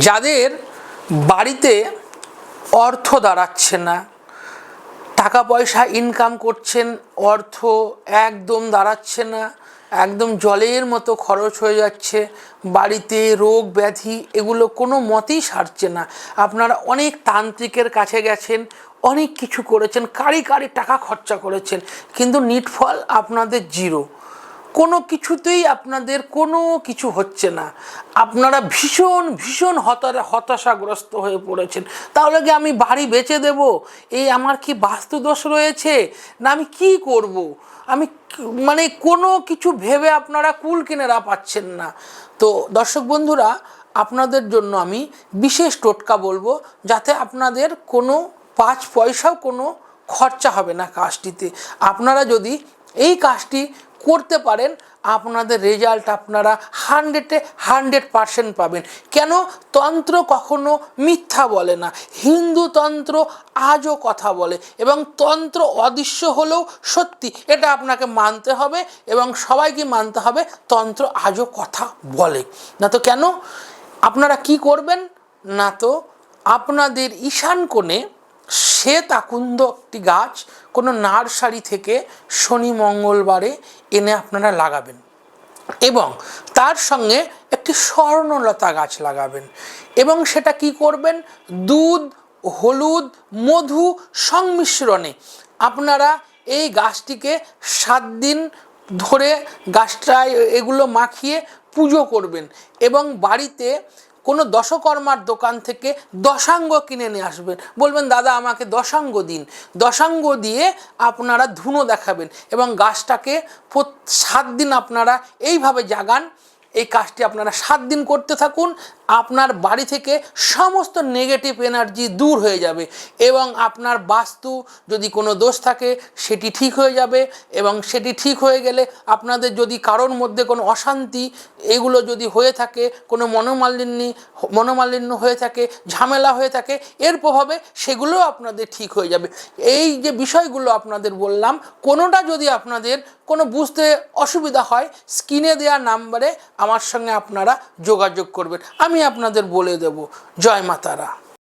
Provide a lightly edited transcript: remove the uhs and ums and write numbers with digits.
যাদের বাড়িতে অর্থ দাঁড়াচ্ছে না, টাকা পয়সা ইনকাম করছেন, অর্থ একদম দাঁড়াচ্ছে না, একদম জলের মতো খরচ হয়ে যাচ্ছে, বাড়িতে রোগ ব্যাধি এগুলো কোনো মতেই সারছে না, আপনারা অনেক তান্ত্রিকের কাছে গেছেন, অনেক কিছু করেছেন, কারি টাকা খরচা করেছেন, কিন্তু নিটফল আপনাদের জিরো, কোনো কিছুতেই আপনাদের কোনো কিছু হচ্ছে না, আপনারা ভীষণ ভীষণ হতাশাগ্রস্ত হয়ে পড়েছেন। তাহলে কি আমি বাড়ি বেচে দেব? এই আমার কি বাস্তুদোষ রয়েছে, না আমি কি করব? আমি মানে কোনো কিছু ভেবে আপনারা কুল কিনারা পাচ্ছেন না। তো দর্শক বন্ধুরা, আপনাদের জন্য আমি বিশেষ টোটকা বলবো, যাতে আপনাদের কোনো 5 পয়সাও কোনো খরচা হবে না কাজটিতে। আপনারা যদি এই কাজটি করতে পারেন, আপনাদের রেজাল্ট আপনারা 100% পাবেন। কেন? তন্ত্র কখনো মিথ্যা বলে না, হিন্দু তন্ত্র আজও কথা বলে, এবং তন্ত্র অদৃশ্য হলেও সত্যি, এটা আপনাকে মানতে হবে এবং সবাইকে মানতে হবে। তন্ত্র আজও কথা বলে না তো কেন? আপনারা কি করবেন না তো, আপনাদের ঈশান কোণে শ্বেত আকন্দ একটি গাছ কোনো নার্সারি থেকে শনি মঙ্গলবারে এনে আপনারা লাগাবেন, এবং তার সঙ্গে একটি স্বর্ণলতা গাছ লাগাবেন, এবং সেটা কি করবেন, দুধ, হলুদ, মধু সংমিশ্রণে আপনারা এই গাছটিকে 7 দিন ধরে গাছটায় এগুলো মাখিয়ে পুজো করবেন, এবং বাড়িতে কোনো দশকর্মার দোকান থেকে দশাঙ্গ কিনে নিয়ে আসবেন। বলবেন দাদা আমাকে দশাঙ্গ দিন, দশাঙ্গ দিয়ে আপনারা ধুনো দেখাবেন, এবং গাছটাকে 7 দিন আপনারা এইভাবে জাগান। এই কাজটি আপনারা 7 দিন করতে থাকুন, আপনার বাড়ি থেকে সমস্ত নেগেটিভ এনার্জি দূর হয়ে যাবে, এবং আপনার বাস্তু যদি কোনো দোষ থাকে সেটি ঠিক হয়ে যাবে, এবং সেটি ঠিক হয়ে গেলে আপনাদের যদি কারোর মধ্যে কোনো অশান্তি এগুলো যদি হয়ে থাকে, কোনো মনোমালিন্য হয়ে থাকে, ঝামেলা হয়ে থাকে, এর প্রভাবে সেগুলোও আপনাদের ঠিক হয়ে যাবে। এই যে বিষয়গুলো আপনাদের বললাম, কোনোটা যদি আপনাদের কোনো বুঝতে অসুবিধা হয়, স্ক্রিনে দেওয়া নাম্বারে আমার সঙ্গে আপনারা যোগাযোগ করবেন, আমি আপনাদের বলে দেব। জয় মা তারা।